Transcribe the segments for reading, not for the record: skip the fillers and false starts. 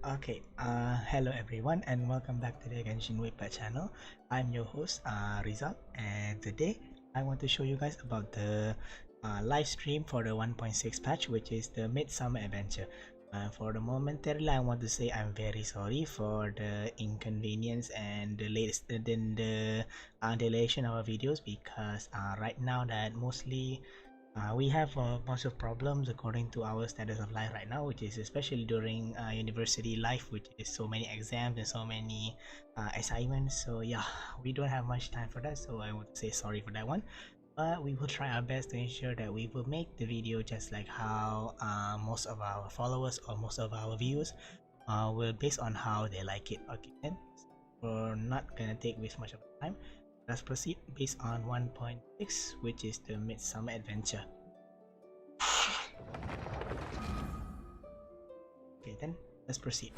Hello everyone and welcome back to the Genshin channel. I'm your host Rizal, and today I want to show you guys about the live stream for the 1.6 patch, which is the Midsummer adventure. For the momentarily, I want to say I'm very sorry for the inconvenience and the latest then the delation of our videos, because right now that mostly we have a bunch of problems according to our status of life right now, which is especially during university life, which is so many exams and so many assignments. So yeah, we don't have much time for that. So I would say sorry for that one. But we will try our best to ensure that we will make the video just like how most of our followers or most of our viewers will, based on how they like it. Okay, then we're not gonna take waste much of time. Let's proceed based on 1.6, which is the Midsummer Adventure. Okay, then let's proceed.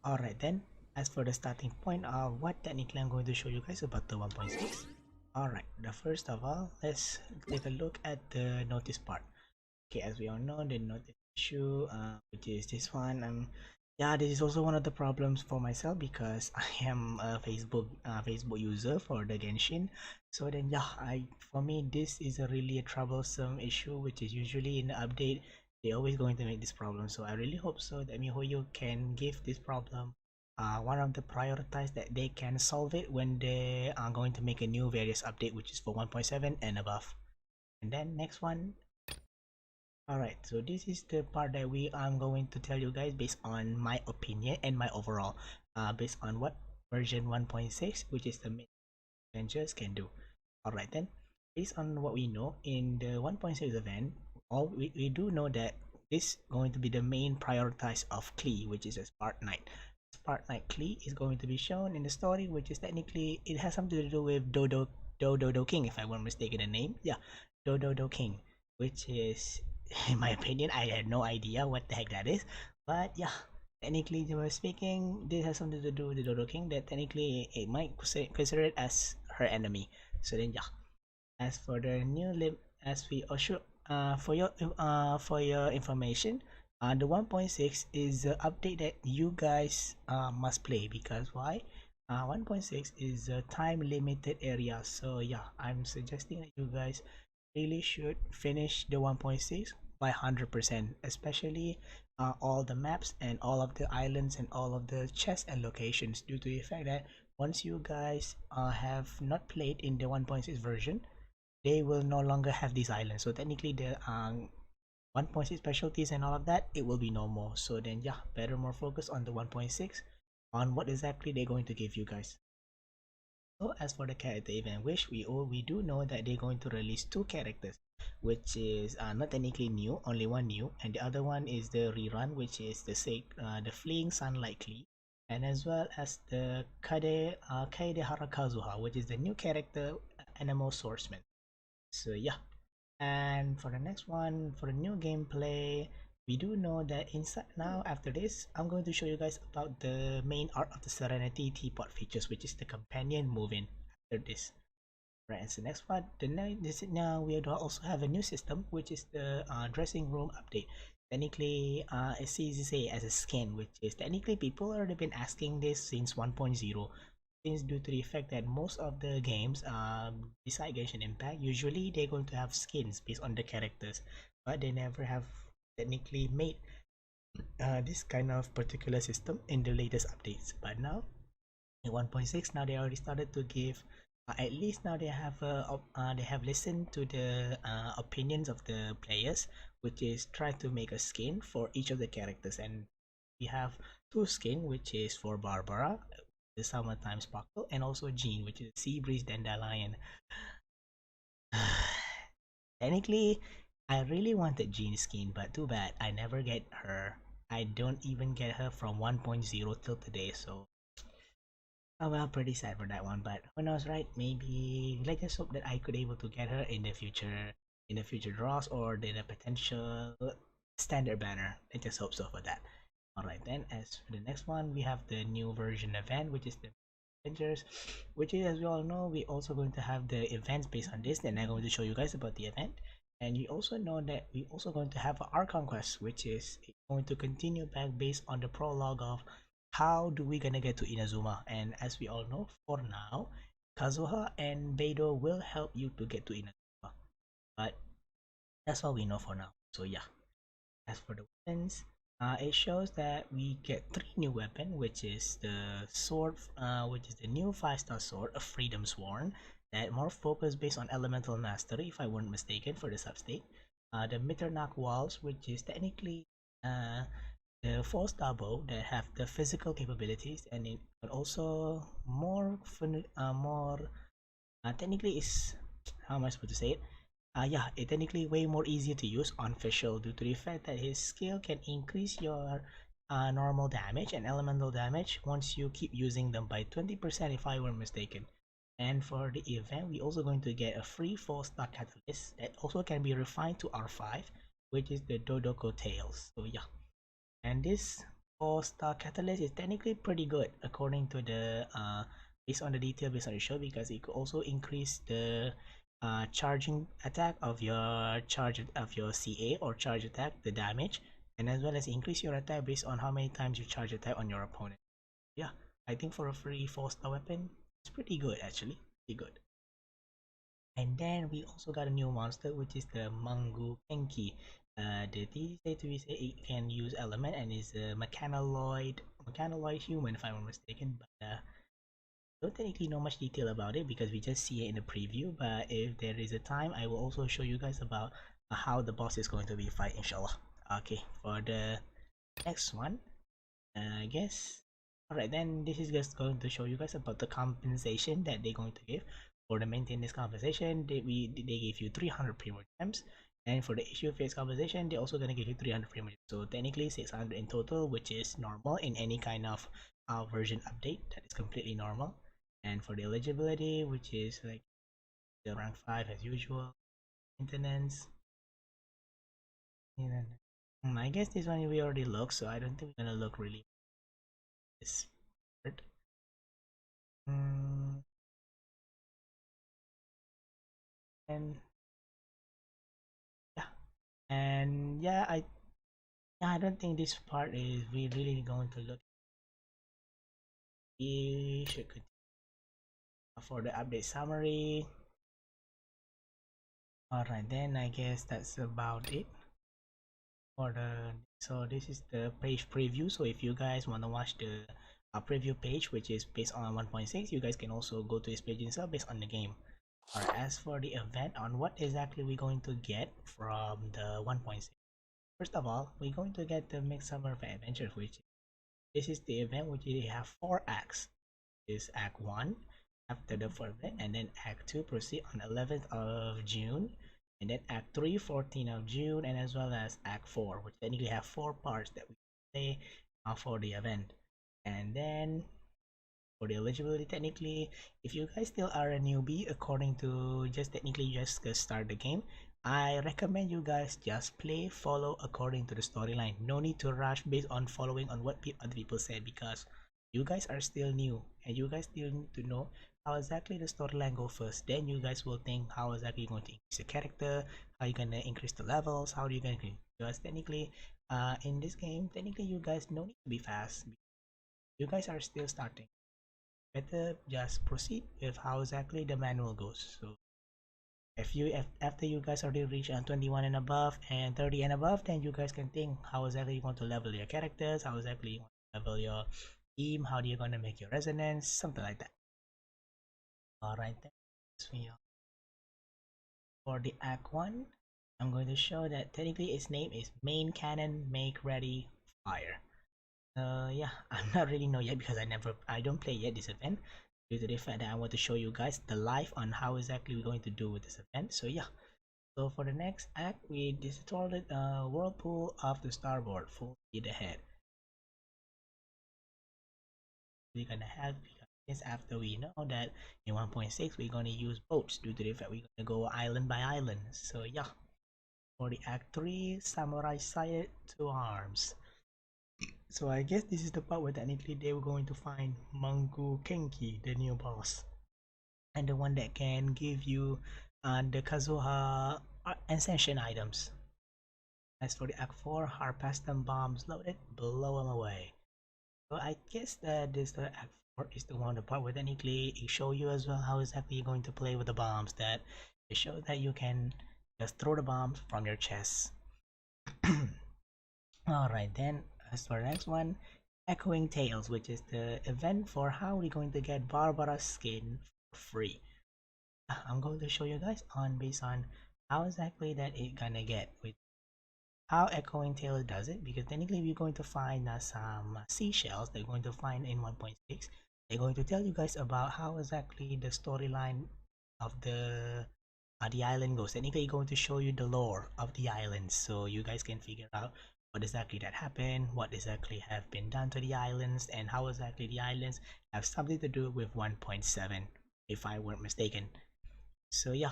Alright then, as for the starting point of what technically I'm going to show you guys about the 1.6. Alright, the first of all, let's take a look at the notice part. Okay, as we all know, the notice issue, which is this one. Yeah, this is also one of the problems for myself because I am a Facebook user for the Genshin. So then, yeah, for me this is a really a troublesome issue, which is usually in the update they're always going to make this problem. So I really hope so that MiHoYo can give this problem one of the prioritize, that they can solve it when they are going to make a new various update, which is for 1.7 and above. And then next one. Alright, so this is the part that I'm going to tell you guys based on my opinion and my overall, based on what version 1.6, which is the main adventures, can do. Alright then, based on what we know in the 1.6 event, we do know that this going to be the main prioritize of Klee, which is a Spark Knight. Spark Knight Klee is going to be shown in the story, which is technically, it has something to do with Dodo King, if I were mistaken the name. Yeah, Dodo King, which is, in my opinion, I had no idea what the heck that is. But yeah, technically speaking, this has something to do with the Dodo King, that technically it might consider it as her enemy. So then yeah, as for the new lib, as we assure, for your information, the 1.6 is the update that you guys must play, because why? 1.6 is a time limited area. So yeah, I'm suggesting that you guys really should finish the 1.6 by 100%, especially all the maps and all of the islands and all of the chests and locations, due to the fact that once you guys have not played in the 1.6 version, they will no longer have these islands. So technically the 1.6 specialties and all of that, it will be no more. So then yeah, better more focus on the 1.6, on what exactly they're going to give you guys. So as for the character event wish, we do know that they're going to release two characters, which is not technically new, only one new, and the other one is the rerun, which is the fleeing sunlight Klee, and as well as the Kaede Harakazuha, which is the new character, animal swordsman. So yeah, and for the next one, for the new gameplay, we do know that inside now, after this, I'm going to show you guys about the main art of the Serenity Teapot features, which is the companion moving after this. Right, and so next one, now we also have a new system, which is the dressing room update. Technically, it's easy to say as a skin, which is technically people already been asking this since 1.0, since due to the fact that most of the games, beside Genshin Impact, usually they're going to have skins based on the characters, but they never have technically made this kind of particular system in the latest updates. But now in 1.6, now they already started to give, at least now they have listened to the opinions of the players, which is try to make a skin for each of the characters. And we have two skin, which is for Barbara, the Summertime Sparkle, and also Jean, which is Sea Breeze Dandelion. Technically, I really wanted Jean's skin, but too bad I never get her. I don't even get her from 1.0 till today, so oh well, pretty sad for that one. But who knows, right? Maybe let's just hope that I could able to get her in the future draws, or in a potential standard banner. Let's just hope so for that. Alright then, as for the next one, we have the new version event, which is the adventures, which is, as we all know, we also going to have the events based on this. Then I'm going to show you guys about the event. And you also know that we also going to have our conquest, which is going to continue back based on the prologue of how do we gonna get to Inazuma. And as we all know, for now, Kazuha and Beidou will help you to get to Inazuma. But that's all we know for now. So yeah, as for the weapons, it shows that we get three new weapons, which is the sword, which is the new 5-star sword of Freedom Sworn, that more focus based on elemental mastery, if I weren't mistaken, for the substate. The Mitternacht walls, which is technically uh, the 4-star bow that have the physical capabilities, and it but also more technically is, how am I supposed to say it? Yeah, it technically way more easier to use on Fischl due to the fact that his skill can increase your normal damage and elemental damage once you keep using them by 20% if I were mistaken. And for the event, we also going to get a free 4-star catalyst that also can be refined to R5, which is the Dodoko Tails. So yeah, and this 4-star catalyst is technically pretty good according to the based on the detail based on the show, because it could also increase the charging attack of your CA or charge attack, the damage, and as well as increase your attack based on how many times you charge attack on your opponent. Yeah, I think for a free 4-star weapon, it's pretty good actually, pretty good. And then we also got a new monster, which is the Mangu Kenki. The DD to say it can use element and is a mechanoid human if I'm not mistaken. But don't technically know much detail about it because we just see it in the preview. But if there is a time, I will also show you guys about how the boss is going to be fight, inshallah. Okay, for the next one, I guess. Alright, then this is just going to show you guys about the compensation that they're going to give. For the maintenance compensation, they give you 300 premium gems, and for the issue phase compensation, they're also gonna give you 300 premium gems. So technically 600 in total, which is normal in any kind of version update. That is completely normal. And for the eligibility, which is like the rank 5 as usual, maintenance. I guess this one we already looked, so I don't think we're gonna look really this part. Mm, and yeah, and yeah, I don't think this part is we really going to look. We should continue for the update summary. All right, then I guess that's about it for the. So this is the page preview. So if you guys want to watch the preview page, which is based on 1.6, you guys can also go to this page itself based on the game. Alright, as for the event on what exactly we're going to get from the 1.6. First of all, we're going to get the Midsummer Adventure, which this is the event which we have 4 acts. This is Act 1 after the format, and then Act 2 proceed on 11th of June, and then Act 3 14th of June, and as well as Act 4, which technically have 4 parts that we play for the event. And then for the eligibility, technically, if you guys still are a newbie, according to just technically just start the game, I recommend you guys just play, follow according to the storyline. No need to rush based on following on what other people said, because you guys are still new and you guys still need to know how exactly the storyline go first. Then you guys will think how exactly you're going to increase the character, how you're gonna increase the levels, how do you gonna increase. Because technically, in this game, technically you guys no need to be fast. You guys are still starting, better just proceed with how exactly the manual goes. So if after you guys already reach 21 and above and 30 and above, then you guys can think how exactly you want to level your characters, how exactly you want to level your team, how do you gonna make your resonance, something like that. All right, then. So, yeah, for the act 1, I'm going to show that technically its name is main cannon make ready fire. Yeah, I'm not really know yet because I don't play yet this event, due to the fact that I want to show you guys the live on how exactly we're going to do with this event. So yeah, so for the next act, we distorted whirlpool of the starboard, full speed ahead. We're gonna have, because after we know that in 1.6 we're gonna use boats due to the fact we're gonna go island by island. So yeah, for the act 3, samurai sighted to arms. So I guess this is the part where technically they were going to find Mangu Kenki, the new boss, and the one that can give you the Kazuha Ascension items. As for the Act 4, Harpastum bombs loaded, blow them away. So I guess that this Act 4 is the one the part where technically it show you as well how exactly you're going to play with the bombs. That it shows that you can just throw the bombs from your chest. Alright then, as for the next one, Echoing Tales, which is the event for how we're going to get Barbara's skin for free. I'm going to show you guys on based on how exactly that it gonna get with how Echoing Tale does it, because technically we're going to find some seashells they're going to find in 1.6. They're going to tell you guys about how exactly the storyline of the island goes. Technically going to show you the lore of the islands, so you guys can figure out what exactly that happened, what exactly have been done to the islands, and how exactly the islands have something to do with 1.7, if I weren't mistaken. So yeah,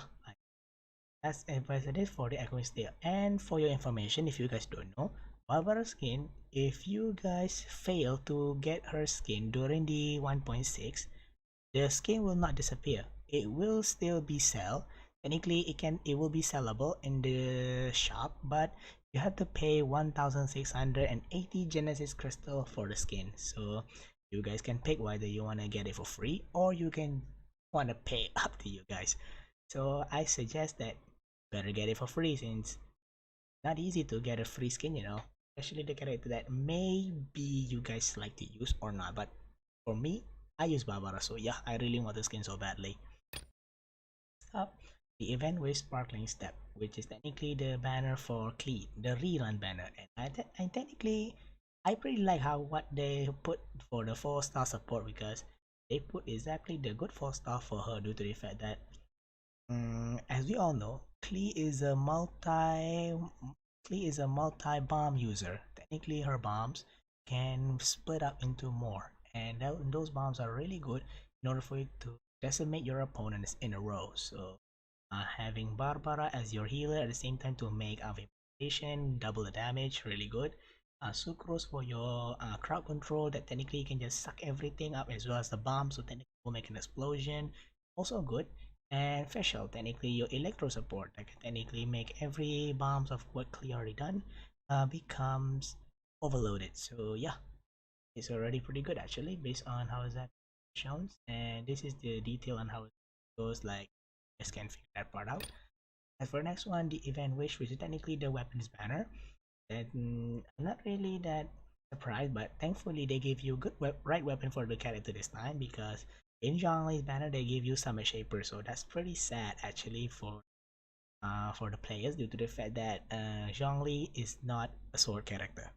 that's it for the Echoing Tale. And for your information, if you guys don't know, Barbara's skin, if you guys fail to get her skin during the 1.6, the skin will not disappear. It will still be sell. Technically, it will be sellable in the shop, but you have to pay 1,680 Genesis Crystal for the skin. So you guys can pick whether you wanna get it for free or you can wanna pay up to you guys. So I suggest that better get it for free since not easy to get a free skin, especially the character that maybe you guys like to use or not. But for me, I use Barbara, so yeah, I really want the skin so badly. Up the event with Sparkling Step, which is technically the banner for Cleat, the rerun banner, and technically I pretty like how what they put for the 4-star support, because they put exactly the good 4-star for her due to the fact that as we all know, Klee is a multi bomb user. Technically, her bombs can split up into more, and those bombs are really good in order for you to decimate your opponents in a row. So, having Barbara as your healer at the same time to make a vibration, double the damage, really good. Sucrose for your crowd control, that technically you can just suck everything up as well as the bomb, so technically will make an explosion. Also good. And Facial, technically your electro support that can technically make every bombs of what Klee already done becomes overloaded. So yeah, it's already pretty good actually based on how is that shown. And this is the detail on how it goes, like just can figure that part out. As for the next one, the event wish, which is technically the weapons banner. And I'm not really that surprised, but thankfully they gave you good right weapon for the character this time, because in Zhongli's banner they give you Summer Shaper, so that's pretty sad actually for the players due to the fact that Zhongli is not a sword character.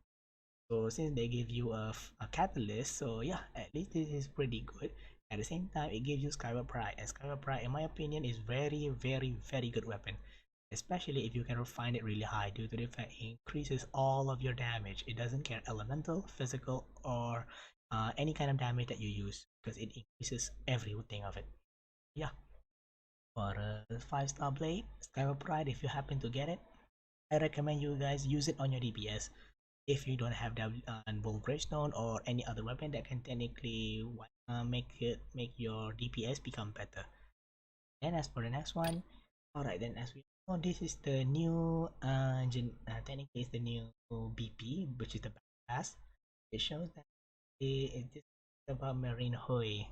So since they give you a catalyst, so yeah, at least this is pretty good. At the same time, it gives you Skyward Pride, and Skyward Pride, in my opinion, is very, very, very good weapon. Especially if you can refine it really high due to the fact it increases all of your damage. It doesn't care elemental, physical, or any kind of damage that you use, because it increases everything of it. Yeah, for a 5-star blade, Skyward Pride, if you happen to get it, I recommend you guys use it on your DPS. If you don't have that Bold Gravestone or any other weapon that can technically make your DPS become better. Then as for the next one, alright then, as we know, this is the new technically it's the new BP, which is the pass. It shows that it is about Marine Hoi.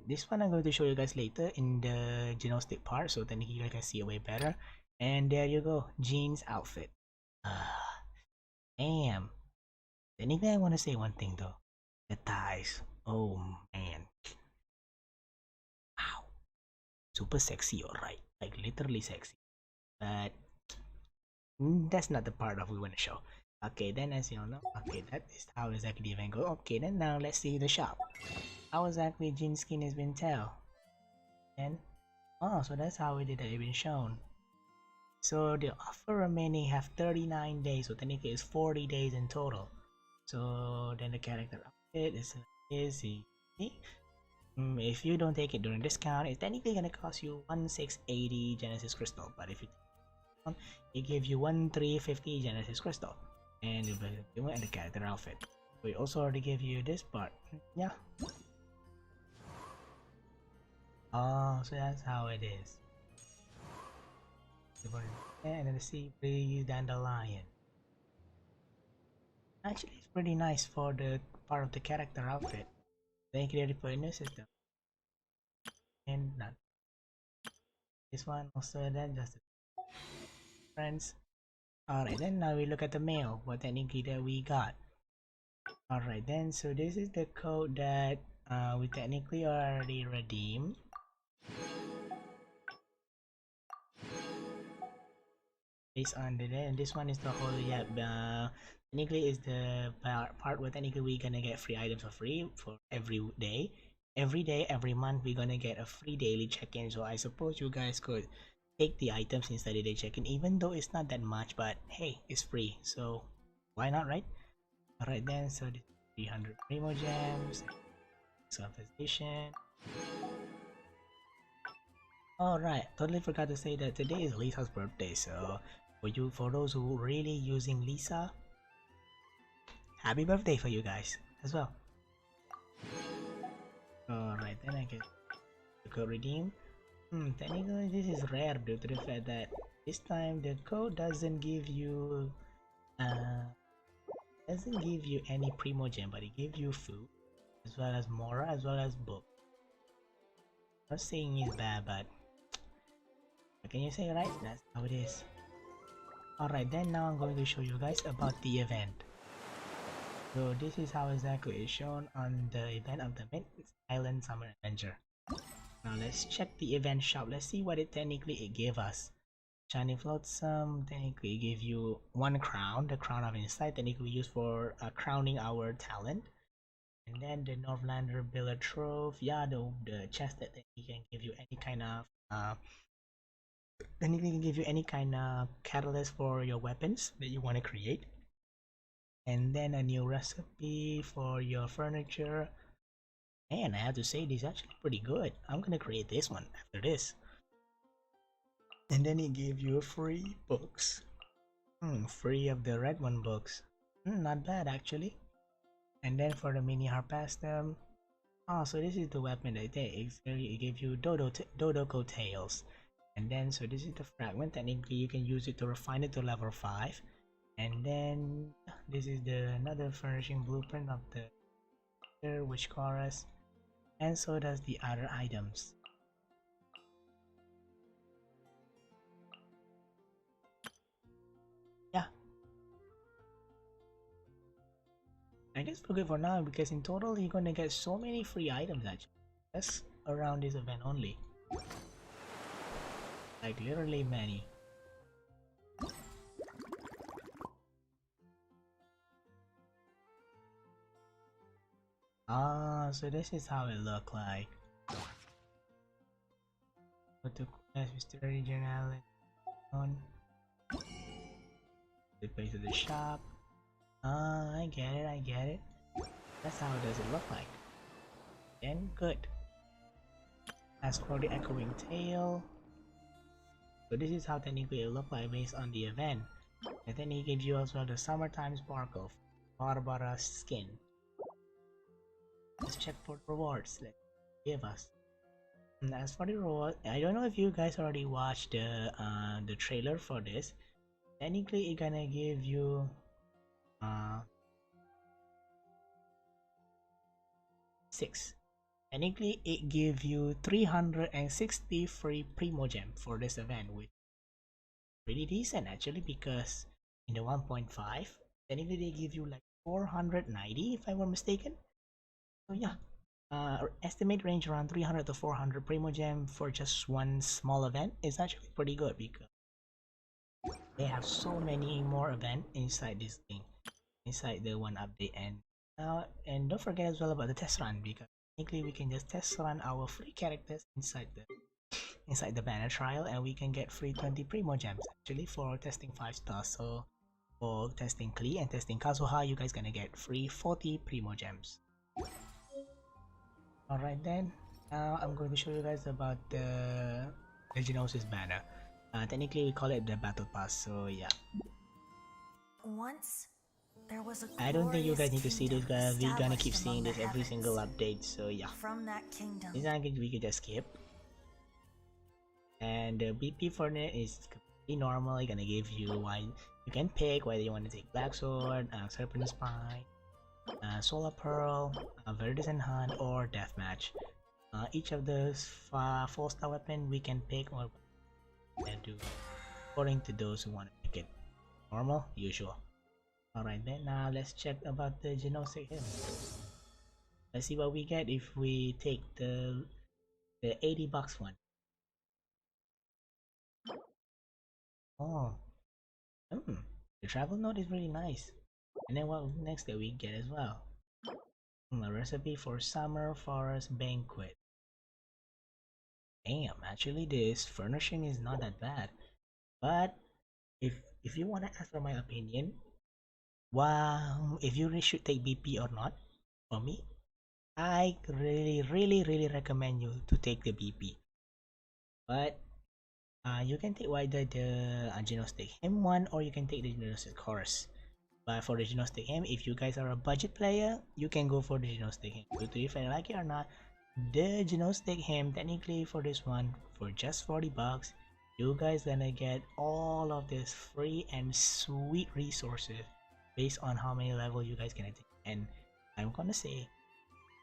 This one I'm going to show you guys later in the gnostic part, so then you guys can see it way better. And there you go, Jean's outfit. Damn. Technically, I want to say one thing though. The thighs. Oh man. Wow. Super sexy, alright. Like literally sexy. But that's not the part of we want to show. Okay, then as you all know, okay, that is how exactly the event go. Okay, then now let's see the shop. How exactly Jin's skin has been tell. And oh, so that's how it had been shown. So the offer remaining have 39 days, so technically it's 40 days in total. So then the character outfit is easy. If you don't take it during discount, it's technically gonna cost you 1,680 Genesis Crystal, but if you it gives you 1,350 Genesis Crystal. and the character outfit. We also already gave you this part. Yeah. Oh, so that's how it is. And then the sea breeze dandelion. Actually, it's pretty nice for the part of the character outfit. Thank you for in the system. And not this one also then just friends. Alright then now we look at the mail, what technically that we got. Alright then, so this is the code that we technically already redeemed. Based on the and this one is the whole technically is the part where technically we're gonna get free items for free for every day. Every month we're gonna get a free daily check-in. So I suppose you guys could take the items instead of the check-in, even though it's not that much, but hey, it's free, so why not, right? Alright then, so this 300 Primo Gems, Surface Edition. Alright, totally forgot to say that today is Lisa's birthday, so for those who really using Lisa, happy birthday for you guys as well. Alright, then I get the code redeem. Technically this is rare due to the fact that this time the code doesn't give you any Primo Gem, but it gives you food as well as Mora as well as book. Not saying it's bad, but what can you say, right? That's how it is. Alright then, now I'm going to show you guys about the event. So this is how exactly it's shown on the event of the Mid Summer Adventure. Now let's check the event shop. Let's see what it technically gave us. Shiny Flotsam technically give you one crown, the crown of insight, technically used for crowning our talent. And then the Northlander Billet Trove, yeah, the chest that can give you any kind of technically can give you any kind of catalyst for your weapons that you want to create. And then a new recipe for your furniture. And I have to say, this is actually pretty good. I'm gonna create this one after this. And then it gave you free books. Free of the red one books. Not bad actually. And then for the mini harpastum, so this is the weapon that it gave you Dodoko tails. And then so this is the fragment, technically you can use it to refine it to level 5. And then this is another furnishing blueprint of the witch chorus, and so does the other items. Yeah, I guess we're good for now, because in total you're gonna get so many free items actually. That's around this event only. Like literally many. So this is how it look like. Go to Quest Mystery Journal on the place of the shop. I get it. That's how does it look like. Then good. As for the echoing tail, so this is how technically it look like based on the event. And then he gives you as well the summertime sparkle Barbara skin. Let's check for rewards. Let's give us. And as for the reward, I don't know if you guys already watched the trailer for this. Technically, it's gonna give you 6. Technically, it gives you 360 free Primo Gem for this event, which is pretty decent actually, because in the 1.5, technically they give you like 490 if I were mistaken. So yeah, estimate range around 300 to 400 Primo Gem for just one small event is actually pretty good, because they have so many more events inside this thing, inside the one update. And don't forget as well about the test run, because technically we can just test run our free characters inside the banner trial, and we can get free 20 Primo Gems actually for testing 5 stars. So for testing Klee and testing Kazuha, you guys gonna get free 40 Primo Gems. Alright then, now I'm going to show you guys about the Legionosis banner. Technically we call it the battle pass, so yeah. Once There was a I don't think you glorious guys need to see kingdom this, guys. We're gonna keep established seeing among the this every single heavens. update, so yeah. From that kingdom, This one we could just skip. And the BP for it is completely normal. It's gonna give you one. You can pick whether you want to take Black Sword, Serpent Spine, Solar Pearl, Verdicent Hunt, or Deathmatch. Each of those 4-star weapon we can pick or and do according to those who want to pick it. Normal, usual. Alright then, now let's check about the Genostic Hymn. Let's see what we get if we take the 80 bucks one. Oh, the travel note is really nice. And then what next that we get as well? A recipe for summer forest banquet. Damn, actually this furnishing is not that bad. But if you wanna ask for my opinion, wow, if you really should take BP or not, for me, I really recommend you to take the BP. But you can take either the Genostic Hymn one or you can take the Genostic Chorus. But for the Genostic Hymn, if you guys are a budget player, you can go for the Genostic Hymn. So if I like it or not, the Genostic Hymn, technically for this one, for just 40 bucks, you guys gonna get all of this free and sweet resources based on how many level you guys gonna take. And I'm gonna say,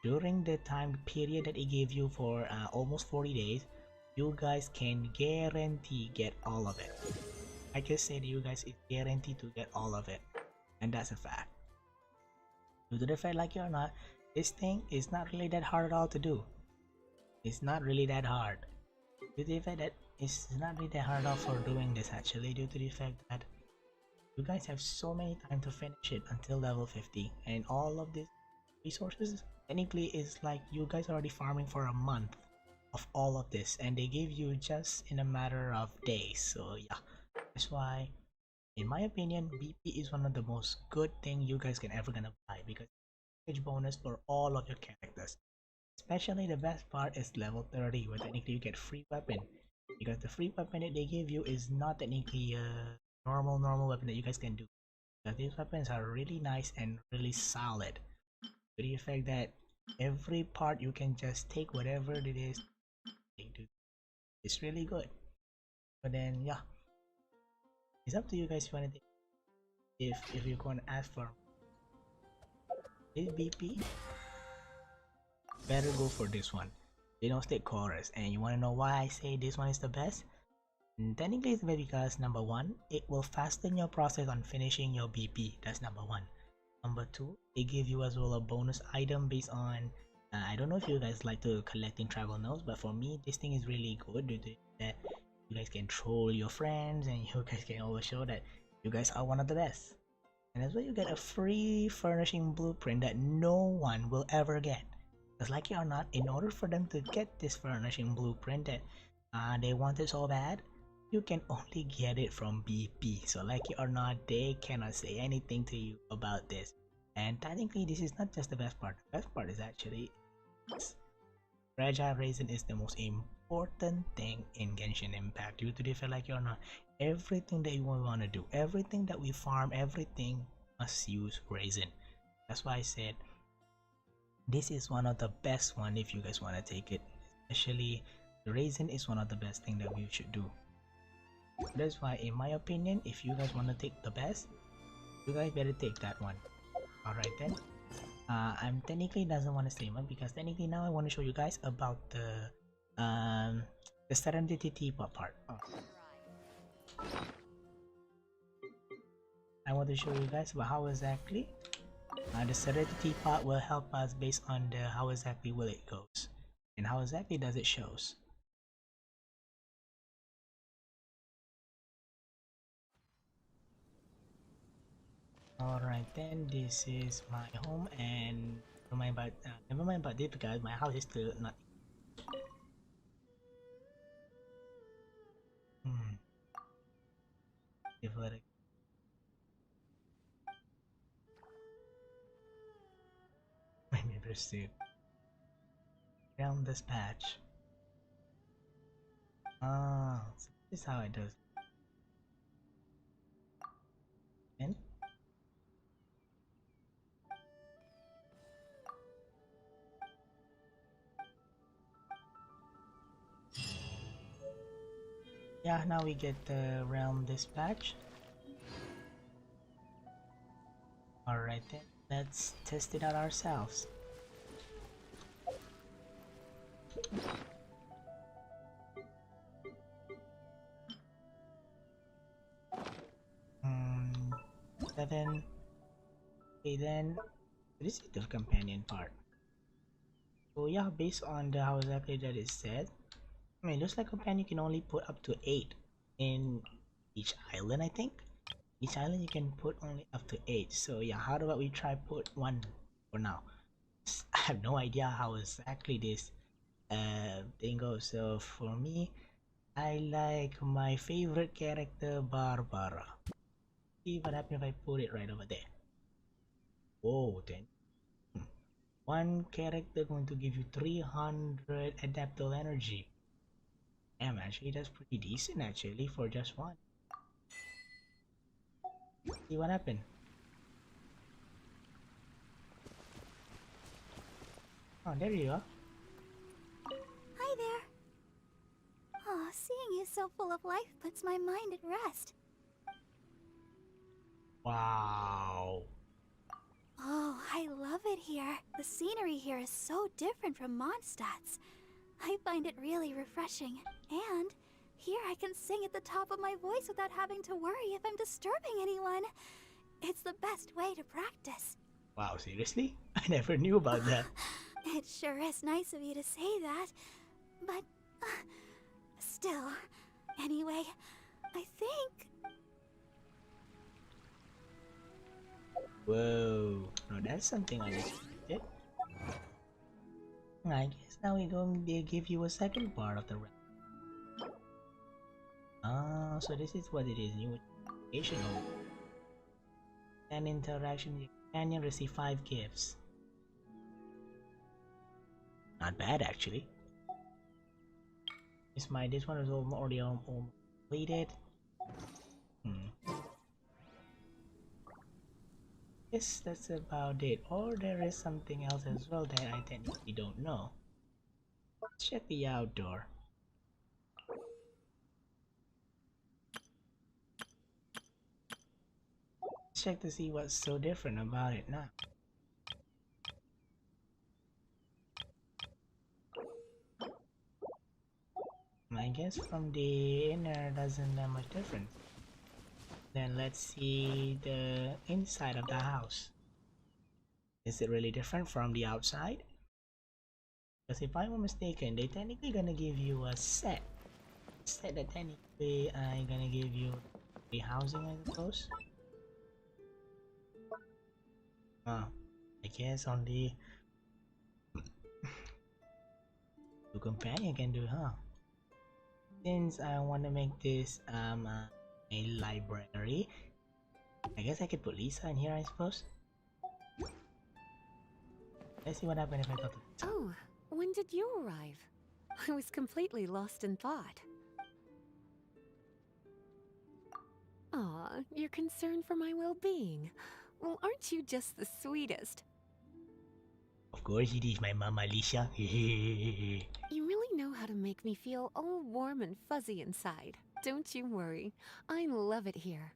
during the time period that it gave you for almost 40 days, you guys can guarantee get all of it. I just said you guys is guaranteed to get all of it, and that's a fact. Due to the fact like it or not, this thing is not really that hard at all to do. It's not really that hard. Due to the fact that it's not really that hard at all for doing this actually, due to the fact that you guys have so many time to finish it until level 50, and all of these resources technically is like you guys are already farming for a month of all of this, and they give you just in a matter of days. So yeah, that's why in my opinion BP is one of the most good thing you guys can ever gonna buy, because bonus for all of your characters. Especially the best part is level 30 where technically you get free weapon, because the free weapon that they give you is not technically a normal weapon that you guys can do. But these weapons are really nice and really solid, to the effect that every part you can just take whatever it is. It's really good. But then yeah, it's up to you guys if you want to take. If you're going to ask for this BP, better go for this one. They don't stay chorus, and you want to know why I say this one is the best? Technically it's because number one, it will fasten your process on finishing your BP. That's number one. Number two, they give you as well a bonus item based on I don't know if you guys like to collecting travel notes, but for me this thing is really good due to that you guys can troll your friends and you guys can always show that you guys are one of the best. And as well you get a free furnishing blueprint that no one will ever get. Because like it or not, in order for them to get this furnishing blueprint that they want it so bad, you can only get it from BP. So like it or not, they cannot say anything to you about this. And technically, this is not just the best part. The best part is actually fragile raisin is the most important thing in Genshin Impact. Due to the fact like it or not, everything that you want to do, everything that we farm, everything must use raisin. That's why I said this is one of the best one if you guys want to take it. Especially the raisin is one of the best thing that we should do. That's why in my opinion, if you guys want to take the best, you guys better take that one. Alright then. I'm technically doesn't want to say much because technically now I want to show you guys about the Serenity Teapot part. Oh. I want to show you guys about how exactly the Serenity Teapot will help us based on the how exactly will it goes and how exactly does it shows. Alright then, this is my home, and never mind about this because my house is still not. Hmm. If let it maybe pursue around this patch. Ah, so this is how it does. And Yeah, now we get the realm dispatch. Alright then, let's test it out ourselves. Hmm, 7. Okay then, this is the companion part. So yeah, based on the how exactly that is said, I mean, looks like companion can only put up to 8 in each island, I think. Each island you can put only up to 8. So yeah, how about we try put 1 for now. I have no idea how exactly this thing goes. So for me, I like my favorite character, Barbara. See what happens if I put it right over there. Whoa, then. One character going to give you 300 adaptable energy. Damn, actually that's pretty decent actually for just one. See what happened. Oh, there you go. Hi there. Oh, seeing you so full of life puts my mind at rest. Wow. Oh, I love it here. The scenery here is so different from Mondstadt's. I find it really refreshing. And here I can sing at the top of my voice without having to worry if I'm disturbing anyone. It's the best way to practice. Wow, seriously? I never knew about that. It sure is nice of you to say that. But still, anyway, I think... Whoa. No, that's something unexpected. I guess now we're going to give you a second part of the round. Ah, so this is what it is. New educational. An interaction with your companion, receive 5 gifts. Not bad actually. This one is already almost completed. Yes, that's about it. Or there is something else as well that I technically don't know. Let's check the outdoor. Let's check to see what's so different about it now. I guess from the inner doesn't that much difference. Then let's see the inside of the house. Is it really different from the outside? Because if I'm not mistaken, they technically gonna give you a set. Set that technically I'm gonna give you the housing, I suppose. Oh, I guess only the companion can do, huh? Since I want to make this a library, I guess I could put Lisa in here, I suppose. Let's see what happens if I go to Lisa. Oh, when did you arrive? I was completely lost in thought. Aw, you're concerned for my well-being. Well, aren't you just the sweetest? Of course it is, my mama Lisa. You really know how to make me feel all warm and fuzzy inside. Don't you worry. I love it here.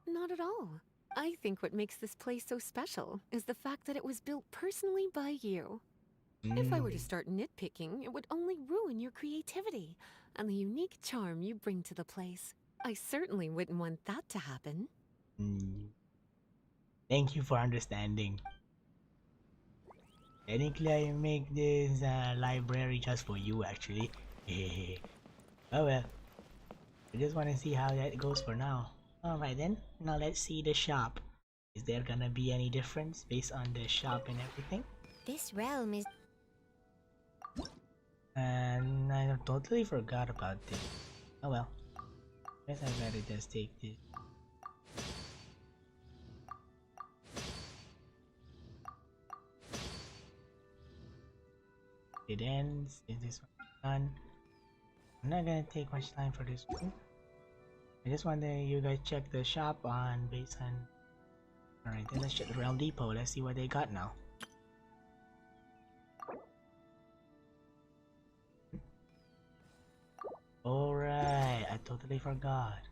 Not at all. I think what makes this place so special is the fact that it was built personally by you. If I were to start nitpicking, it would only ruin your creativity and the unique charm you bring to the place. I certainly wouldn't want that to happen. Thank you for understanding. Technically, I make this library just for you, actually. Oh well. I just want to see how that goes for now. Alright then, now let's see the shop. Is there gonna be any difference based on the shop and everything? This realm is... And I totally forgot about this. Oh well. Guess I better just take this. It ends. Is this one done? I'm not gonna take much time for this one. I just want you guys check the shop on based on. Alright, then let's check the Realm Depot. Let's see what they got now. Alright, I totally forgot.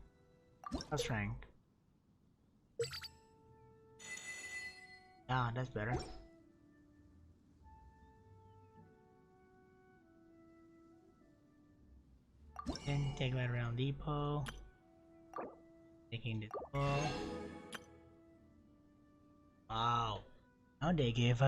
That's rank. Ah, that's better. Then take that around depot. Taking this ball. Wow. Now they gave us